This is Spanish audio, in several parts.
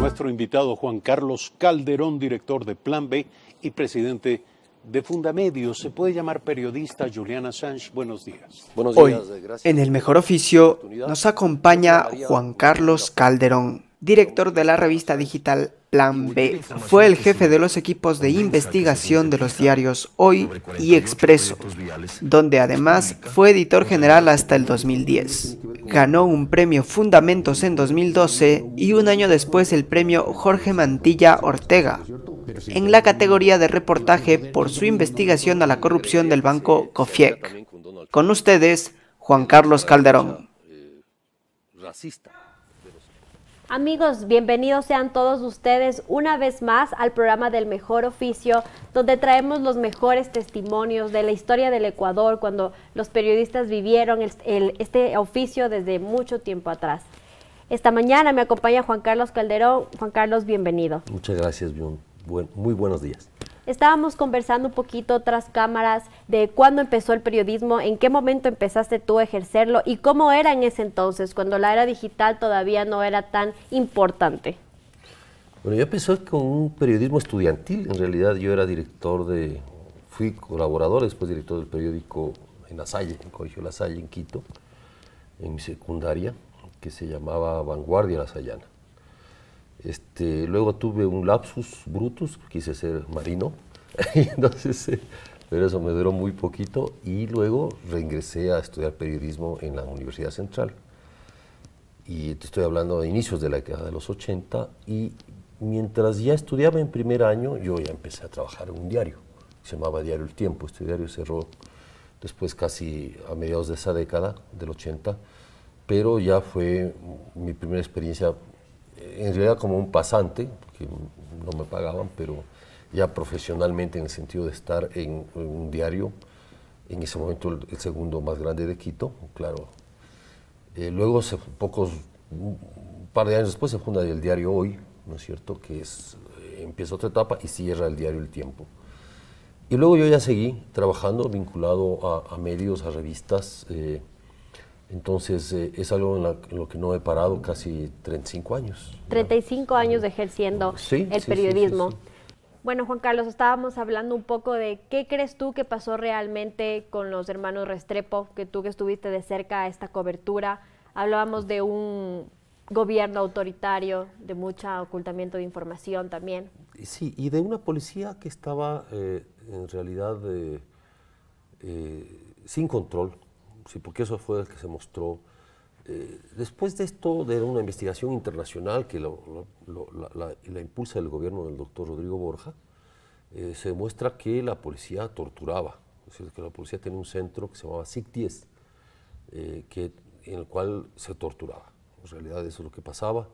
nuestro invitado Juan Carlos Calderón, director de Plan B y presidente de Fundamedios. Se puede llamar periodista. Julian Assange, buenos días. Buenos días, gracias. En el mejor oficio nos acompaña Juan Carlos Calderón, director de la revista digital Plan B. Fue el jefe de los equipos de investigación de los diarios Hoy y Expreso, donde además fue editor general hasta el 2010. Ganó un premio Fundamentos en 2012 y un año después el premio Jorge Mantilla Ortega, en la categoría de reportaje por su investigación a la corrupción del banco Cofiec. Con ustedes, Juan Carlos Calderón. Amigos, bienvenidos sean todos ustedes una vez más al programa del Mejor Oficio, donde traemos los mejores testimonios de la historia del Ecuador cuando los periodistas vivieron este oficio desde mucho tiempo atrás. Esta mañana me acompaña Juan Carlos Calderón. Juan Carlos, bienvenido. Muchas gracias, muy buenos días. Estábamos conversando un poquito tras cámaras de cuándo empezó el periodismo, en qué momento empezaste tú a ejercerlo y cómo era en ese entonces, cuando la era digital todavía no era tan importante. Bueno, yo empecé con un periodismo estudiantil. En realidad yo era fui colaborador, después director del periódico en La Salle, en el Colegio La Salle, en Quito, en mi secundaria, que se llamaba Vanguardia La Sayana. Luego tuve un lapsus brutus, quise ser marino, entonces, pero eso me duró muy poquito, y luego reingresé a estudiar periodismo en la Universidad Central. Y te estoy hablando de inicios de la década de los 80, y mientras ya estudiaba en primer año, yo ya empecé a trabajar en un diario, que se llamaba Diario El Tiempo. Este diario cerró después casi a mediados de esa década, del 80, pero ya fue mi primera experiencia en realidad como un pasante, porque no me pagaban, pero ya profesionalmente en el sentido de estar en un diario, en ese momento el segundo más grande de Quito, claro. Luego, un par de años después, se funda el diario Hoy, ¿no es cierto?, que empieza otra etapa y cierra el diario El Tiempo. Y luego yo ya seguí trabajando, vinculado a medios, a revistas. Entonces, es algo en lo que no he parado casi 35 años. 35 años ejerciendo el periodismo. Sí. Bueno, Juan Carlos, estábamos hablando un poco de qué crees tú que pasó realmente con los hermanos Restrepo, que tú que estuviste de cerca a esta cobertura. Hablábamos de un gobierno autoritario, de mucho ocultamiento de información también. Sí, y de una policía que estaba en realidad sin control. Sí, porque eso fue el que se mostró. Después de esto, de una investigación internacional que la impulsa el gobierno del doctor Rodrigo Borja, se demuestra que la policía torturaba. Es decir, que la policía tenía un centro que se llamaba SIC-10, en el cual se torturaba. En realidad eso es lo que pasaba.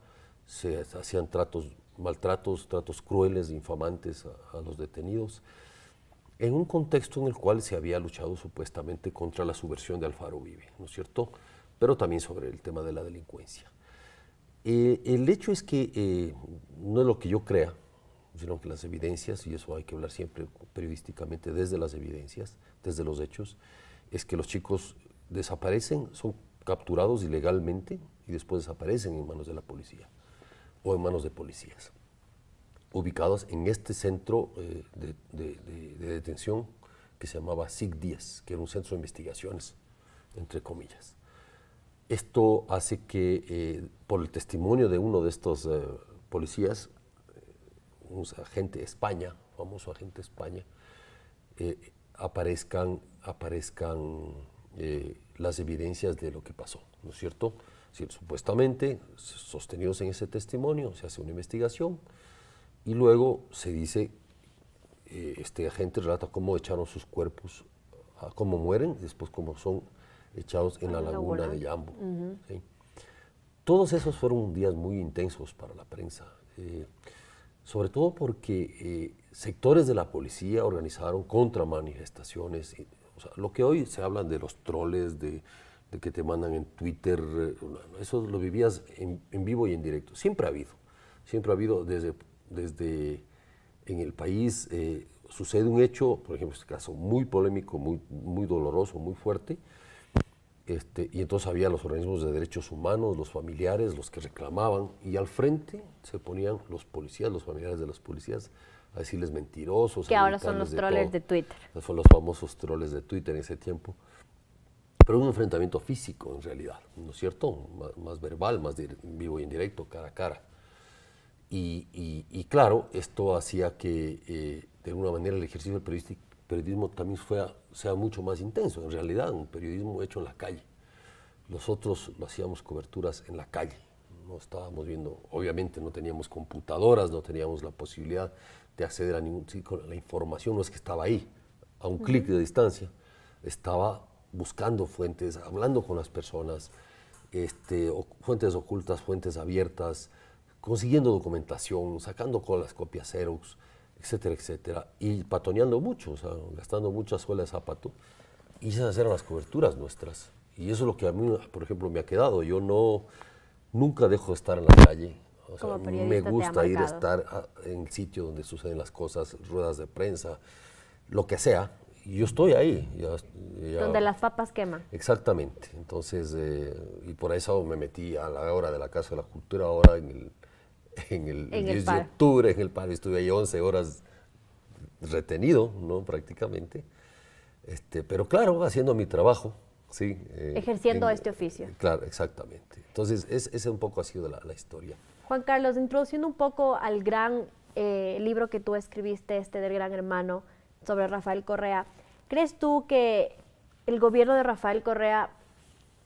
Se hacían maltratos, tratos crueles, infamantes a los detenidos, en un contexto en el cual se había luchado supuestamente contra la subversión de Alfaro Uribe, ¿no es cierto?, pero también sobre el tema de la delincuencia. El hecho es que no es lo que yo crea, sino que las evidencias, y eso hay que hablar siempre periodísticamente desde las evidencias, desde los hechos, es que los chicos desaparecen, son capturados ilegalmente y después desaparecen en manos de la policía o en manos de policías, ubicados en este centro de detención que se llamaba SIC-10, que era un centro de investigaciones, entre comillas. Esto hace que, por el testimonio de uno de estos policías, un agente España, famoso agente España, aparezcan las evidencias de lo que pasó, ¿no es cierto? Es decir, supuestamente, sostenidos en ese testimonio, se hace una investigación, y luego se dice, este agente relata cómo echaron sus cuerpos, cómo mueren, y después cómo son echados en la laguna de Yambo. ¿Sí? Todos esos fueron días muy intensos para la prensa, sobre todo porque sectores de la policía organizaron contramanifestaciones. O sea, lo que hoy se hablan de los troles, de que te mandan en Twitter, eso lo vivías en vivo y en directo. Siempre ha habido desde en el país sucede un hecho, por ejemplo, este caso muy polémico, muy doloroso, muy fuerte, Y entonces había los organismos de derechos humanos, los familiares, los que reclamaban, y al frente se ponían los policías, los familiares de los policías, a decirles mentirosos. Que ahora son los troles de Twitter. Son los famosos troles de Twitter en ese tiempo. Pero un enfrentamiento físico, en realidad, ¿no es cierto? Más verbal, más vivo y en directo, cara a cara. Y claro, esto hacía que, de alguna manera, el ejercicio del periodismo también sea mucho más intenso. En realidad, un periodismo hecho en la calle. Nosotros lo hacíamos coberturas en la calle. No estábamos viendo, obviamente no teníamos computadoras, no teníamos la posibilidad de acceder a ningún tipo. La información no es que estaba ahí, a un clic de distancia. Estaba buscando fuentes, hablando con las personas, fuentes ocultas, fuentes abiertas, consiguiendo documentación, sacando con las copias Xerox, etcétera, etcétera, y patoneando mucho, o sea, gastando mucha suela de zapato, y esas eran las coberturas nuestras. Y eso es lo que a mí, por ejemplo, me ha quedado. Yo nunca dejo de estar en la calle. O sea, me gusta ir a estar en el sitio donde suceden las cosas, ruedas de prensa, lo que sea. Y yo estoy ahí. Donde las papas queman. Exactamente. Entonces, y por eso me metí a la hora de la Casa de la Cultura, ahora en el 10 de octubre, en el paro. Estuve ahí 11 horas retenido, ¿no? Prácticamente. Pero claro, haciendo mi trabajo. Sí, ejerciendo este oficio. Claro, exactamente. Entonces, ese un poco ha sido la historia. Juan Carlos, introduciendo un poco al gran libro que tú escribiste, del Gran Hermano, sobre Rafael Correa, ¿crees tú que el gobierno de Rafael Correa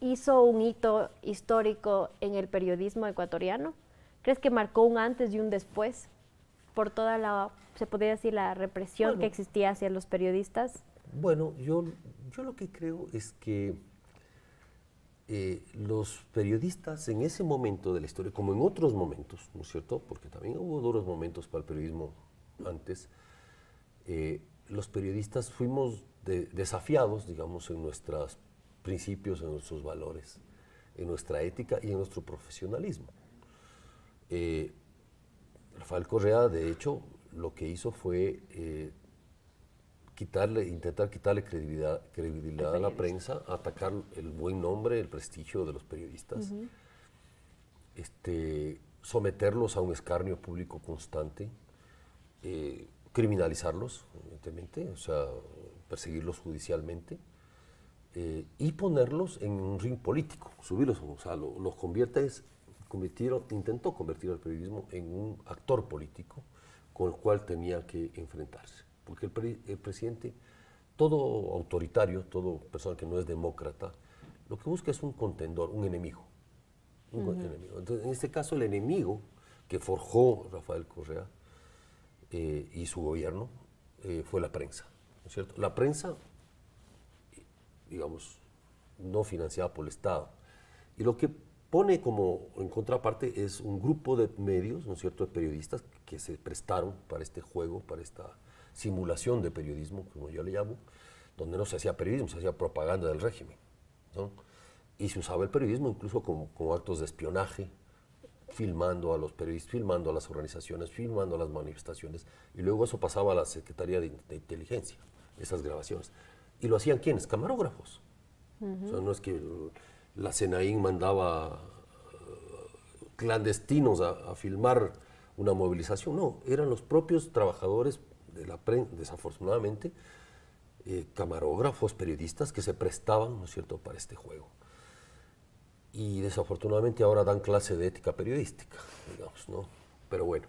hizo un hito histórico en el periodismo ecuatoriano? ¿Crees que marcó un antes y un después por toda se podría decir, la represión que existía hacia los periodistas? Bueno, yo lo que creo es que los periodistas en ese momento de la historia, como en otros momentos, ¿no es cierto? Porque también hubo duros momentos para el periodismo antes, los periodistas fuimos desafiados, digamos, en nuestros principios, en nuestros valores, en nuestra ética y en nuestro profesionalismo. Rafael Correa, de hecho, lo que hizo fue intentar quitarle credibilidad a la prensa, atacar el buen nombre, el prestigio de los periodistas, someterlos a un escarnio público constante, criminalizarlos, evidentemente, o sea, perseguirlos judicialmente, y ponerlos en un ring político, subirlos, o sea, intentó convertir al periodismo en un actor político con el cual tenía que enfrentarse. Porque el presidente, todo autoritario, todo persona que no es demócrata, lo que busca es un contendor, un enemigo. Enemigo. Entonces, en este caso, el enemigo que forjó Rafael Correa y su gobierno fue la prensa, ¿no es cierto? La prensa, digamos, no financiada por el Estado. Y lo que pone como en contraparte es un grupo de medios, ¿no es cierto?, de periodistas que se prestaron para este juego, para esta simulación de periodismo, como yo le llamo, donde no se hacía periodismo, se hacía propaganda del régimen, ¿no? Y se usaba el periodismo incluso como actos de espionaje, filmando a los periodistas, filmando a las organizaciones, filmando a las manifestaciones, y luego eso pasaba a la Secretaría de Inteligencia, esas grabaciones. ¿Y lo hacían quiénes? Camarógrafos. O sea, no es que la CENAIN mandaba clandestinos a filmar una movilización, no, eran los propios trabajadores de la prensa, desafortunadamente, camarógrafos, periodistas que se prestaban, ¿no es cierto?, para este juego. Y desafortunadamente ahora dan clase de ética periodística, digamos, ¿no? Pero bueno,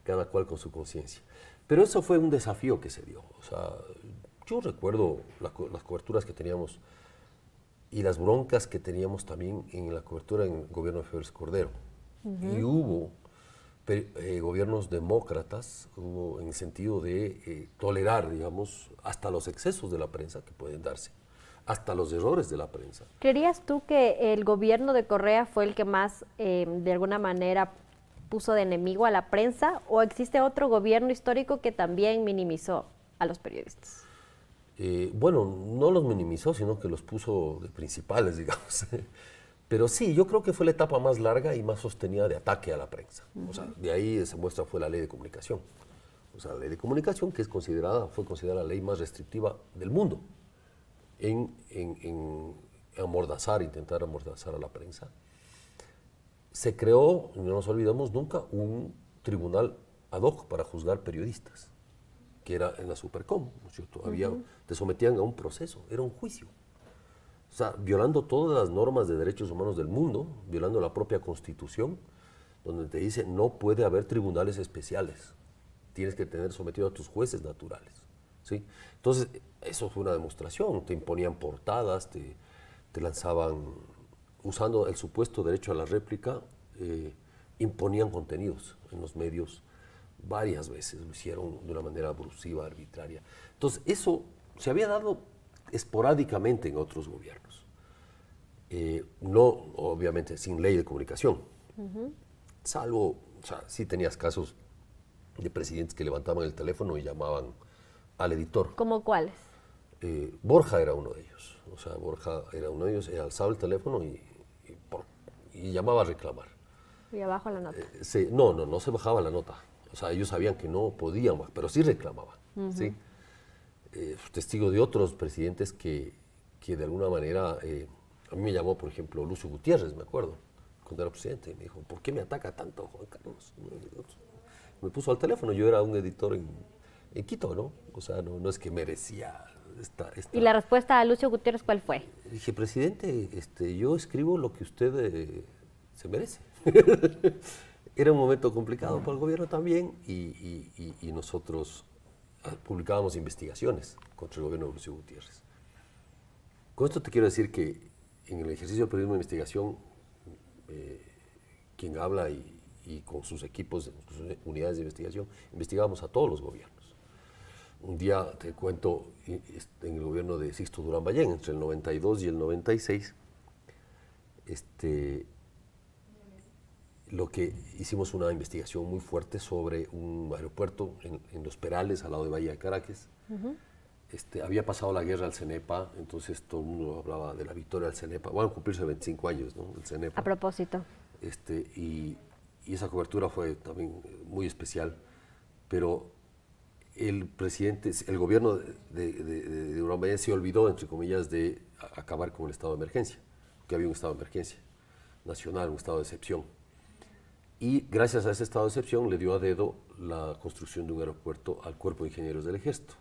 cada cual con su conciencia. Pero eso fue un desafío que se dio. O sea, yo recuerdo las coberturas que teníamos y las broncas que teníamos también en la cobertura en el gobierno de Félix Cordero. Y hubo gobiernos demócratas, en el sentido de tolerar, digamos, hasta los excesos de la prensa que pueden darse, hasta los errores de la prensa. ¿Creerías tú que el gobierno de Correa fue el que más, de alguna manera, puso de enemigo a la prensa, o existe otro gobierno histórico que también minimizó a los periodistas? Bueno, no los minimizó, sino que los puso de principales, digamos. Pero sí, yo creo que fue la etapa más larga y más sostenida de ataque a la prensa. O sea, de ahí se muestra fue la ley de comunicación. O sea, la ley de comunicación que fue considerada la ley más restrictiva del mundo en intentar amordazar a la prensa, se creó, no nos olvidamos nunca, un tribunal ad hoc para juzgar periodistas, que era en la Supercom, ¿no es cierto? Te sometían a un proceso, era un juicio. O sea, violando todas las normas de derechos humanos del mundo, violando la propia Constitución, donde te dice no puede haber tribunales especiales, tienes que tener sometido a tus jueces naturales, ¿sí? Entonces, eso fue una demostración, te imponían portadas, te lanzaban, usando el supuesto derecho a la réplica, imponían contenidos en los medios varias veces, lo hicieron de una manera abusiva, arbitraria. Entonces, eso se había dado esporádicamente en otros gobiernos, no obviamente sin ley de comunicación, salvo, o sea, sí tenías casos de presidentes que levantaban el teléfono y llamaban al editor. ¿Cómo cuáles? Borja era uno de ellos, o sea, Borja era uno de ellos, alzaba el teléfono y llamaba a reclamar. Y abajo la nota. No se bajaba la nota, o sea, ellos sabían que no podían, pero sí reclamaban, ¿sí? Testigo de otros presidentes que de alguna manera, a mí me llamó, por ejemplo, Lucio Gutiérrez, me acuerdo, cuando era presidente, y me dijo, ¿por qué me ataca tanto Juan Carlos? Me puso al teléfono, yo era un editor en Quito, ¿no? O sea, no es que merecía esta... ¿Y la respuesta a Lucio Gutiérrez cuál fue? Dije, presidente, yo escribo lo que usted se merece. Era un momento complicado para el gobierno también y nosotros publicábamos investigaciones contra el gobierno de Lucio Gutiérrez. Con esto te quiero decir que en el ejercicio del periodismo de investigación, quien habla y con sus equipos, sus unidades de investigación, investigábamos a todos los gobiernos. Un día, te cuento, en el gobierno de Sixto Durán Ballén, entre el 92 y el 96, lo que hicimos una investigación muy fuerte sobre un aeropuerto en Los Perales, al lado de Bahía de Caracas. Había pasado la guerra al CENEPA, entonces todo el mundo hablaba de la victoria del CENEPA. Van a cumplirse 25 años, ¿no? El CENEPA. A propósito. Y esa cobertura fue también muy especial, pero el gobierno de Durán Ballén se olvidó, entre comillas, de acabar con el estado de emergencia, que había un estado de emergencia nacional, un estado de excepción. Y gracias a ese estado de excepción le dio a dedo la construcción de un aeropuerto al Cuerpo de Ingenieros del Ejército.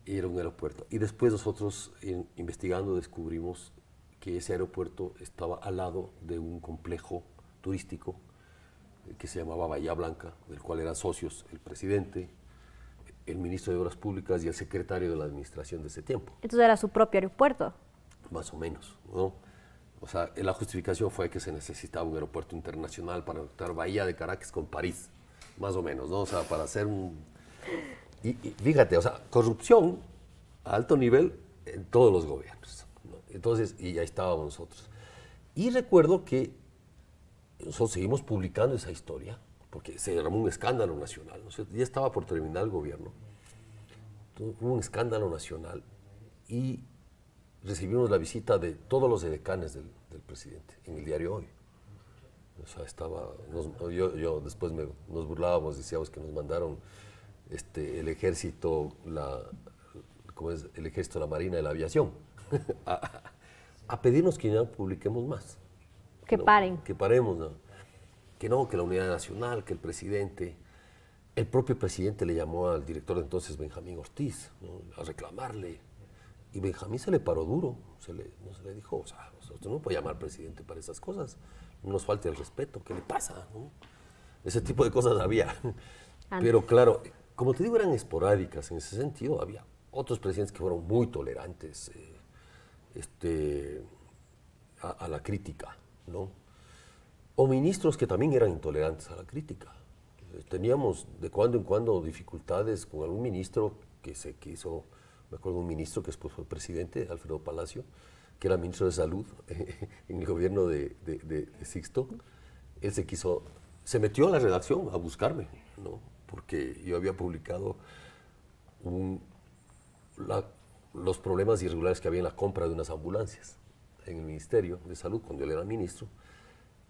Era un aeropuerto. Y después nosotros, investigando, descubrimos que ese aeropuerto estaba al lado de un complejo turístico que se llamaba Bahía Blanca, del cual eran socios el presidente, el ministro de Obras Públicas y el secretario de la administración de ese tiempo. Entonces era su propio aeropuerto. Más o menos, ¿no? O sea, la justificación fue que se necesitaba un aeropuerto internacional para conectar Bahía de Caracas con París, más o menos, ¿no? O sea, para hacer un... Y fíjate, o sea, corrupción a alto nivel en todos los gobiernos, ¿no? Entonces, y ahí estábamos nosotros. Y recuerdo que nosotros seguimos publicando esa historia, porque se derramó un escándalo nacional, ¿no es cierto? Ya estaba por terminar el gobierno. Entonces, hubo un escándalo nacional y recibimos la visita de todos los edecanes del presidente en el diario Hoy. O sea, yo después nos burlábamos, decíamos que nos mandaron el ejército, el ejército, la marina y la aviación, a pedirnos que ya publiquemos más. Que paren. Que paremos, ¿no? Que la unidad nacional, que el presidente, el propio presidente le llamó al director de entonces, Benjamín Ortiz, ¿no? A reclamarle. Y Benjamín se le paró duro, no se le dijo, o sea, usted no puede llamar presidente para esas cosas, no nos falte el respeto, ¿qué le pasa? ¿No? Ese tipo de cosas había. Pero claro, como te digo, eran esporádicas en ese sentido, había otros presidentes que fueron muy tolerantes a la crítica, ¿no? O ministros que también eran intolerantes a la crítica. Teníamos de cuando en cuando dificultades con algún ministro que se quiso... Me acuerdo de un ministro que después fue presidente, Alfredo Palacio, que era ministro de Salud en el gobierno de Sixto. Él se metió a la redacción a buscarme, ¿no? Porque yo había publicado los problemas irregulares que había en la compra de unas ambulancias en el Ministerio de Salud cuando él era ministro.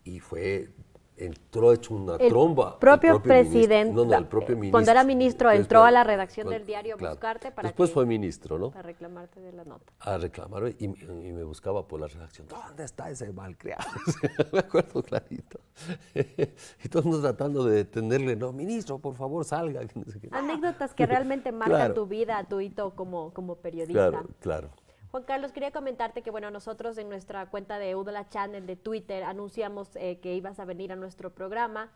Y fue entró hecho una El tromba. propio presidente, No, el propio ministro. cuando era ministro, entró a la redacción del diario a claro. buscarte para Después fue ministro, ¿no? para reclamarte de la nota. A reclamar y me buscaba por la redacción. ¿Dónde está ese malcriado? Me acuerdo clarito. Y todo el mundo tratando de detenerle. No, ministro, por favor, salga. No sé qué. Anécdotas que realmente marcan Claro. tu vida, tu hito como periodista. Claro, claro. Juan Carlos, quería comentarte que bueno, nosotros en nuestra cuenta de Udola Channel de Twitter anunciamos que ibas a venir a nuestro programa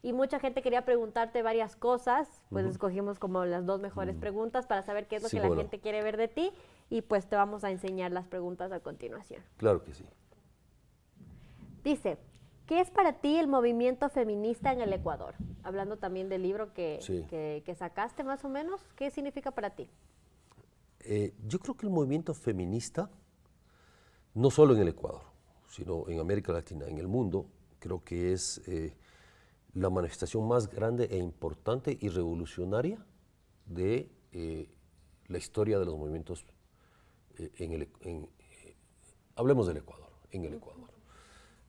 y mucha gente quería preguntarte varias cosas, pues escogimos como las 2 mejores preguntas para saber qué es lo Sí, que la bueno. gente quiere ver de ti y pues te vamos a enseñar las preguntas a continuación. Claro que sí. Dice, ¿qué es para ti el movimiento feminista en el Ecuador? Hablando también del libro Sí. que sacaste más o menos, ¿qué significa para ti? Yo creo que el movimiento feminista, no solo en el Ecuador, sino en América Latina, en el mundo, creo que es la manifestación más grande e importante y revolucionaria de la historia de los movimientos hablemos del Ecuador, en el Ecuador.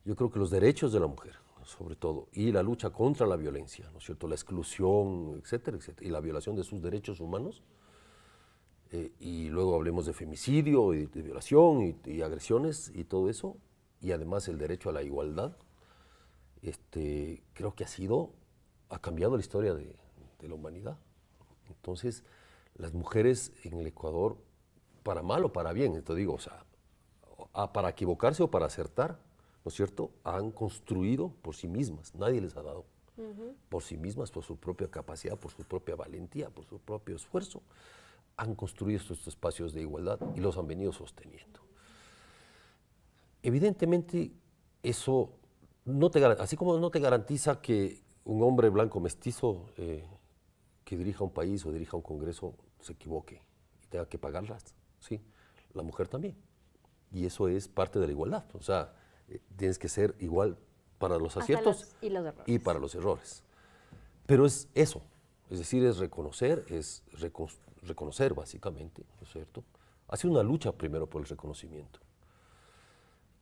Yo creo que los derechos de la mujer, sobre todo, y la lucha contra la violencia, ¿no es cierto?, la exclusión, etcétera, etcétera, y la violación de sus derechos humanos, y luego hablemos de femicidio, y de violación, y agresiones, y todo eso, y además el derecho a la igualdad, creo que ha cambiado la historia de la humanidad. Entonces, las mujeres en el Ecuador, para mal o para bien, te digo, o sea, para equivocarse o para acertar, ¿no es cierto?, han construido por sí mismas, nadie les ha dado, por sí mismas, por su propia capacidad, por su propia valentía, por su propio esfuerzo, han construido estos espacios de igualdad y los han venido sosteniendo. Evidentemente, eso así como no te garantiza que un hombre blanco mestizo que dirija un país o dirija un congreso se equivoque y tenga que pagarlas, ¿sí?, la mujer también. Y eso es parte de la igualdad. O sea, tienes que ser igual para los aciertos y los errores. y para los errores. Pero es eso, es decir, es reconocer, reconocer básicamente, ¿no es cierto? Ha sido una lucha primero por el reconocimiento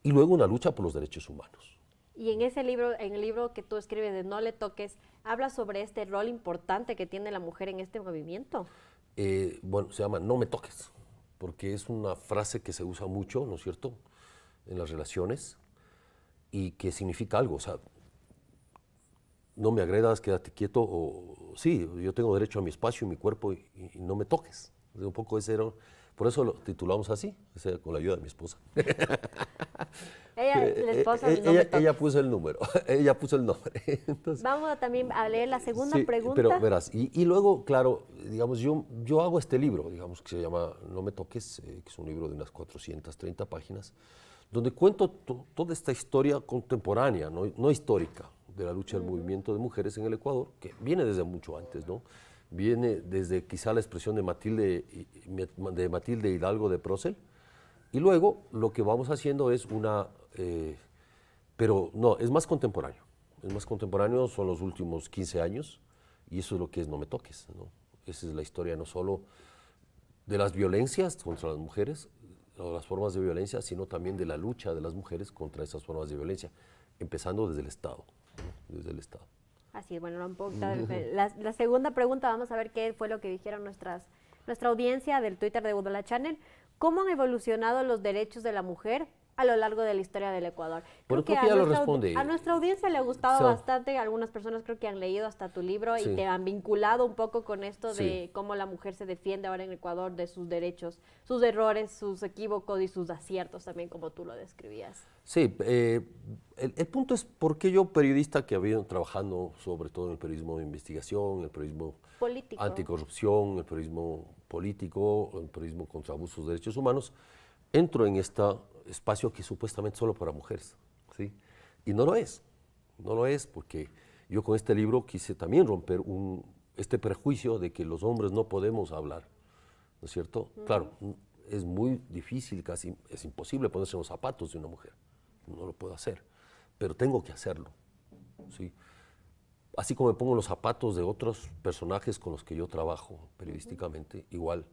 y luego una lucha por los derechos humanos. Y en ese libro, en el libro que tú escribes de No le toques, ¿hablas sobre este rol importante que tiene la mujer en este movimiento? Bueno, se llama No me toques, porque es una frase que se usa mucho, ¿no es cierto?, en las relaciones y que significa algo, o sea, no me agredas, quédate quieto, o sí, yo tengo derecho a mi espacio y mi cuerpo y no me toques. Un poco ese era, por eso lo titulamos así, con la ayuda de mi esposa. Ella, la esposa, no me toques. Ella puso el número, ella puso el nombre. Entonces, vamos también a leer la segunda sí, pregunta. pero verás, y luego, claro, digamos, yo hago este libro, digamos, que se llama No me toques, que es un libro de unas 430 páginas, donde cuento toda esta historia contemporánea, no histórica, de la lucha del movimiento de mujeres en el Ecuador, que viene desde mucho antes, ¿no? Viene desde quizá la expresión de Matilde Hidalgo de Procel, y luego lo que vamos haciendo es pero no, es más contemporáneo. Es más contemporáneo, son los últimos 15 años, y eso es lo que es No me toques, ¿no? Esa es la historia no solo de las violencias contra las mujeres, o las formas de violencia, sino también de la lucha de las mujeres contra esas formas de violencia, empezando desde el Estado, ¿no? Desde el Estado. Así es, bueno, un poco la segunda pregunta, vamos a ver qué fue lo que dijeron nuestra audiencia del Twitter de Udola Channel. ¿Cómo han evolucionado los derechos de la mujer a lo largo de la historia del Ecuador? Bueno, creo que ya lo respondí. A nuestra audiencia le ha gustado bastante, algunas personas creo que han leído hasta tu libro y te han vinculado un poco con esto de cómo la mujer se defiende ahora en Ecuador, de sus derechos, sus errores, sus equívocos y sus aciertos también, como tú lo describías. Sí, el punto es por qué yo, periodista que había trabajando sobre todo en el periodismo de investigación, el periodismo político, anticorrupción, el periodismo político, el periodismo contra abusos de derechos humanos, entro en este espacio que es supuestamente solo para mujeres, ¿sí? Y no lo es porque yo con este libro quise también romper este prejuicio de que los hombres no podemos hablar, ¿no es cierto? Claro, es muy difícil, casi es imposible ponerse en los zapatos de una mujer, no lo puedo hacer, pero tengo que hacerlo, ¿sí? Así como me pongo en los zapatos de otros personajes con los que yo trabajo periodísticamente, igual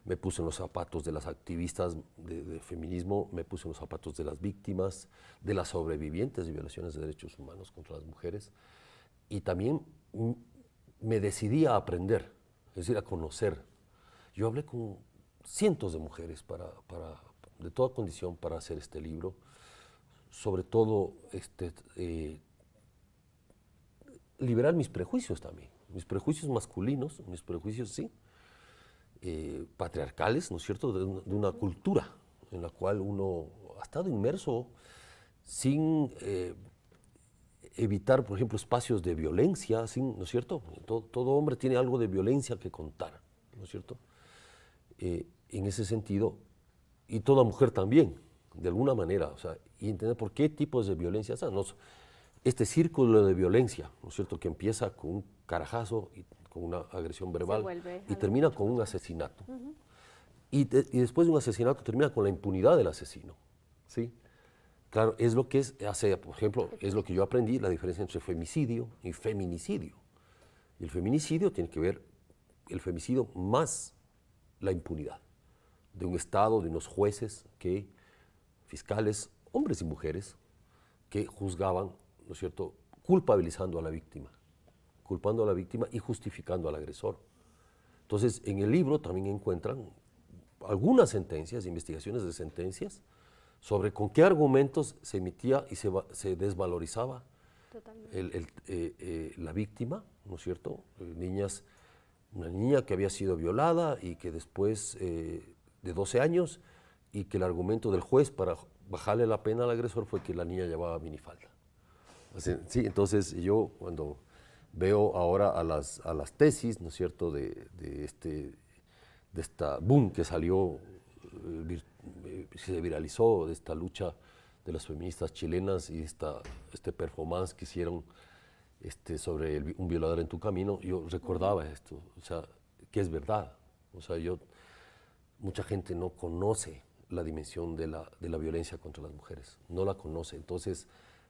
me puse en los zapatos de las activistas de feminismo, me puse en los zapatos de las víctimas, de las sobrevivientes de violaciones de derechos humanos contra las mujeres, y también me decidí a aprender, es decir, a conocer. Yo hablé con cientos de mujeres de toda condición para hacer este libro, sobre todo liberar mis prejuicios también, mis prejuicios masculinos, mis prejuicios, sí, patriarcales, ¿no es cierto?, de una cultura en la cual uno ha estado inmerso sin evitar, por ejemplo, espacios de violencia, ¿no es cierto? Todo hombre tiene algo de violencia que contar, ¿no es cierto? En ese sentido, y toda mujer también, de alguna manera, o sea, y entender por qué tipos de violencia, este círculo de violencia, ¿no es cierto?, que empieza con un carajazo y con una agresión verbal y termina con un asesinato. Y después de un asesinato termina con la impunidad del asesino, ¿sí? Claro, es lo que por ejemplo, es lo que yo aprendí, la diferencia entre femicidio y feminicidio. Y el feminicidio tiene que ver, el femicidio más la impunidad de un Estado, de unos jueces, fiscales, hombres y mujeres, que juzgaban, ¿no es cierto?, culpabilizando a la víctima, culpando a la víctima y justificando al agresor. Entonces, en el libro también encuentran algunas sentencias, investigaciones de sentencias, sobre con qué argumentos se emitía y se desvalorizaba la víctima, ¿no es cierto? Una niña que había sido violada y que después de 12 años, y que el argumento del juez para bajarle la pena al agresor fue que la niña llevaba minifalda. Sí, entonces yo cuando veo ahora a las tesis, ¿no es cierto?, de esta boom que salió, se viralizó, de esta lucha de las feministas chilenas y este performance que hicieron sobre un violador en tu camino, yo recordaba esto, o sea, que es verdad. O sea, mucha gente no conoce la dimensión de la violencia contra las mujeres, no la conoce, entonces,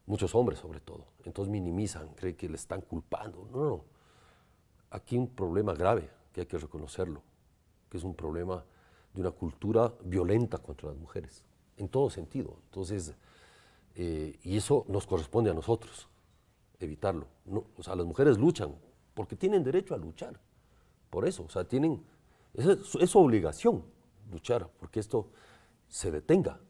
muchos hombres sobre todo, entonces minimizan, creen que le están culpando. No, aquí hay un problema grave que hay que reconocerlo, que es un problema de una cultura violenta contra las mujeres, en todo sentido. Entonces, y eso nos corresponde a nosotros, evitarlo. No, o sea, las mujeres luchan porque tienen derecho a luchar, por eso, o sea, es su obligación luchar, porque esto se detenga.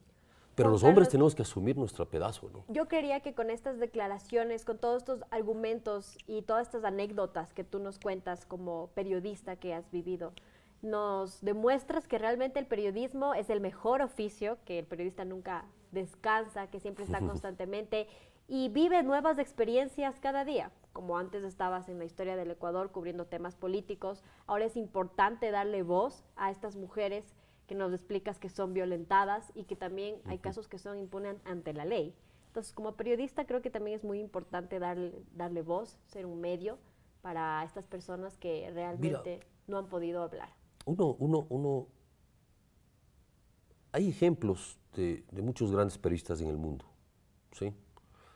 Pero los hombres tenemos que asumir nuestro pedazo, ¿no? Yo quería que con estas declaraciones, con todos estos argumentos y todas estas anécdotas que tú nos cuentas como periodista que has vivido, nos demuestras que realmente el periodismo es el mejor oficio, que el periodista nunca descansa, que siempre está constantemente y vive nuevas experiencias cada día. Como antes estabas en la historia del Ecuador cubriendo temas políticos, ahora es importante darle voz a estas mujeres que nos explicas que son violentadas y que también hay casos que son impunes ante la ley. Entonces, como periodista creo que también es muy importante darle voz, ser un medio para estas personas que realmente no han podido hablar. Hay ejemplos de muchos grandes periodistas en el mundo, ¿sí?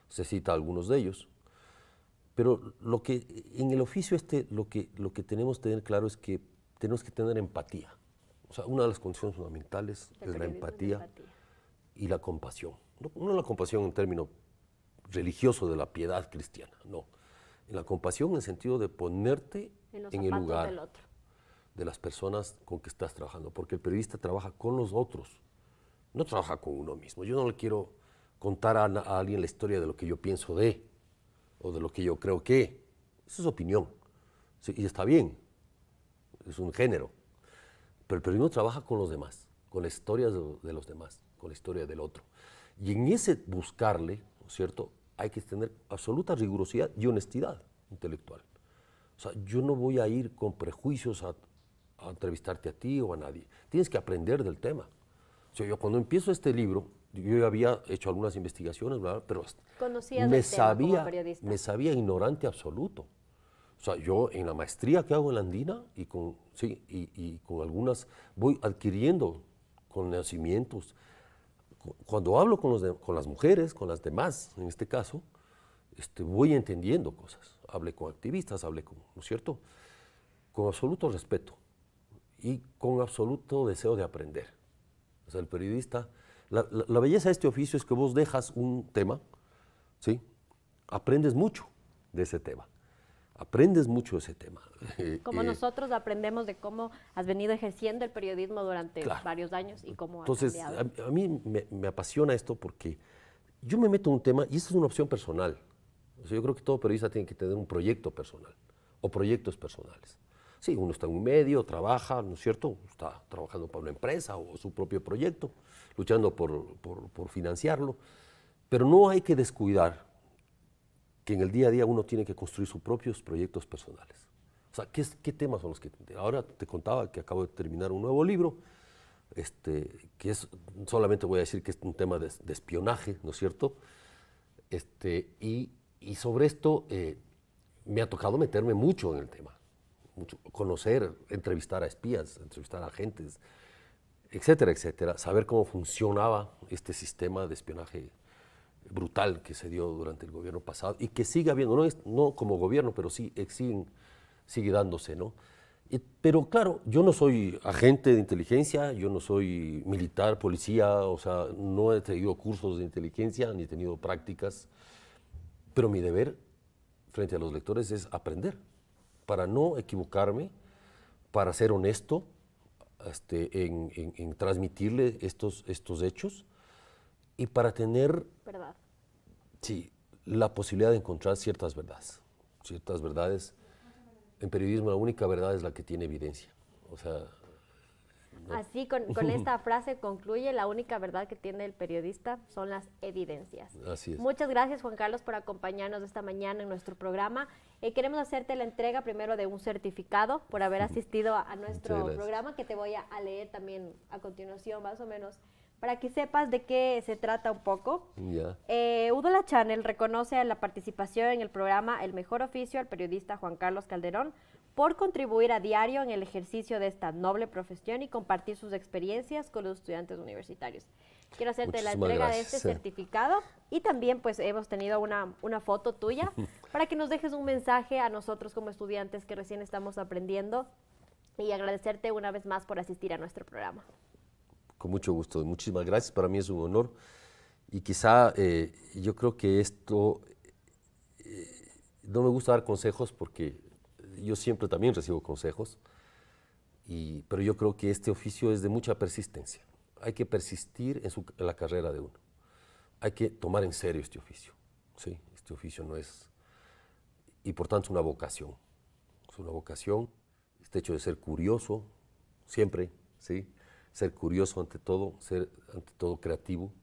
Se cita algunos de ellos, pero en el oficio lo que tenemos que tener claro es que tenemos que tener empatía. O sea, una de las condiciones fundamentales es la empatía y la compasión. No la compasión en términos religiosos de la piedad cristiana, no. En la compasión en el sentido de ponerte en el lugar del otro, de las personas con que estás trabajando, porque el periodista trabaja con los otros, no trabaja con uno mismo. Yo no le quiero contar a alguien la historia de lo que yo pienso o de lo que yo creo que. Esa es opinión, sí, y está bien, es un género. Pero el periodismo trabaja con los demás, con la historia de los demás, con la historia del otro. Y en ese buscarle, ¿no es cierto?, hay que tener absoluta rigurosidad y honestidad intelectual. O sea, yo no voy a ir con prejuicios a entrevistarte a ti o a nadie. Tienes que aprender del tema. O sea, yo cuando empiezo este libro, yo ya había hecho algunas investigaciones, ¿verdad?, pero me sabía ignorante absoluto. O sea, yo en la maestría que hago en la Andina y con algunas voy adquiriendo conocimientos. Cuando hablo con las mujeres, con las demás, en este caso, voy entendiendo cosas. Hablé con activistas, ¿no es cierto?, con absoluto respeto. y con absoluto deseo de aprender. O sea, el periodista, la belleza de este oficio es que vos dejas un tema, ¿sí? Aprendes mucho de ese tema. Aprendes mucho de ese tema. Como nosotros aprendemos de cómo has venido ejerciendo el periodismo durante varios años y cómo ha cambiado. Entonces, a mí me apasiona esto porque yo me meto en un tema y esta es una opción personal. O sea, yo creo que todo periodista tiene que tener un proyecto personal o proyectos personales. Sí, uno está en un medio, trabaja, ¿no es cierto? Está trabajando para una empresa o su propio proyecto, luchando por financiarlo, pero no hay que descuidar que en el día a día uno tiene que construir sus propios proyectos personales. O sea, ¿qué temas son los que... Ahora te contaba que acabo de terminar un nuevo libro, que es, solamente voy a decir que es un tema de espionaje, ¿no es cierto? Y sobre esto me ha tocado meterme mucho en el tema, mucho, conocer, entrevistar a espías, entrevistar a agentes, etcétera, etcétera, saber cómo funcionaba este sistema de espionaje brutal que se dio durante el gobierno pasado y que sigue habiendo, no como gobierno, pero sí sigue dándose, ¿no? Pero claro, yo no soy agente de inteligencia, yo no soy militar, policía, o sea, no he tenido cursos de inteligencia ni he tenido prácticas, pero mi deber frente a los lectores es aprender, para no equivocarme, para ser honesto en transmitirle estos hechos, y para tener la posibilidad de encontrar ciertas verdades. Ciertas verdades. En periodismo la única verdad es la que tiene evidencia. O sea, ¿no? Así, con esta frase concluye: la única verdad que tiene el periodista son las evidencias. Así es. Muchas gracias, Juan Carlos, por acompañarnos esta mañana en nuestro programa. Queremos hacerte la entrega primero de un certificado por haber asistido a nuestro programa, que te voy a leer también a continuación, más o menos, para que sepas de qué se trata un poco. Udola Channel reconoce la participación en el programa El Mejor Oficio al periodista Juan Carlos Calderón por contribuir a diario en el ejercicio de esta noble profesión y compartir sus experiencias con los estudiantes universitarios. Quiero hacerte la entrega de este certificado y también pues hemos tenido una foto tuya para que nos dejes un mensaje a nosotros como estudiantes que recién estamos aprendiendo, y agradecerte una vez más por asistir a nuestro programa. Con mucho gusto, muchísimas gracias, para mí es un honor, y quizá yo creo que esto, no me gusta dar consejos porque yo siempre también recibo consejos, pero yo creo que este oficio es de mucha persistencia. Hay que persistir en la carrera de uno, hay que tomar en serio este oficio, ¿sí? Este oficio no es, y por tanto es una vocación, este hecho de ser curioso siempre, ¿sí? Ser curioso ante todo, ser ante todo creativo,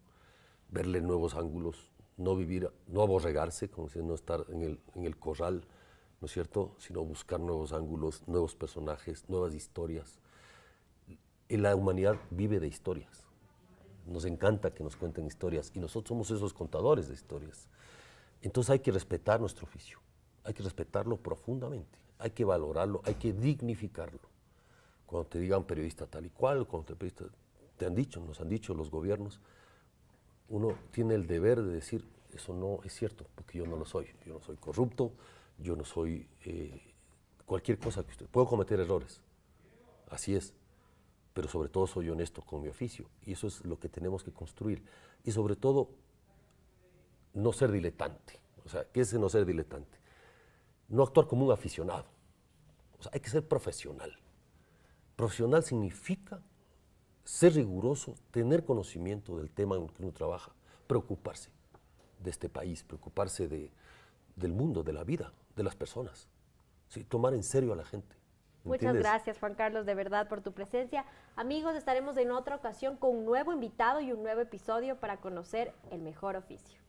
verle nuevos ángulos, no aborregarse, como si no estar en el corral, ¿no es cierto?, sino buscar nuevos ángulos, nuevos personajes, nuevas historias. Y la humanidad vive de historias. Nos encanta que nos cuenten historias y nosotros somos esos contadores de historias. Entonces hay que respetar nuestro oficio, hay que respetarlo profundamente, hay que valorarlo, hay que dignificarlo. Cuando te digan periodista tal y cual, cuando nos han dicho los gobiernos, uno tiene el deber de decir, eso no es cierto, porque yo no soy corrupto, yo no soy cualquier cosa que usted, puedo cometer errores, así es, pero sobre todo soy honesto con mi oficio, y eso es lo que tenemos que construir, y sobre todo, no ser diletante. O sea, ¿qué es no ser diletante? No actuar como un aficionado, o sea, hay que ser profesional. Profesional significa ser riguroso, tener conocimiento del tema en el que uno trabaja, preocuparse de este país, preocuparse del mundo, de la vida, de las personas, ¿sí? Tomar en serio a la gente. Muchas gracias, Juan Carlos, de verdad, por tu presencia. Amigos, estaremos en otra ocasión con un nuevo invitado y un nuevo episodio para conocer el mejor oficio.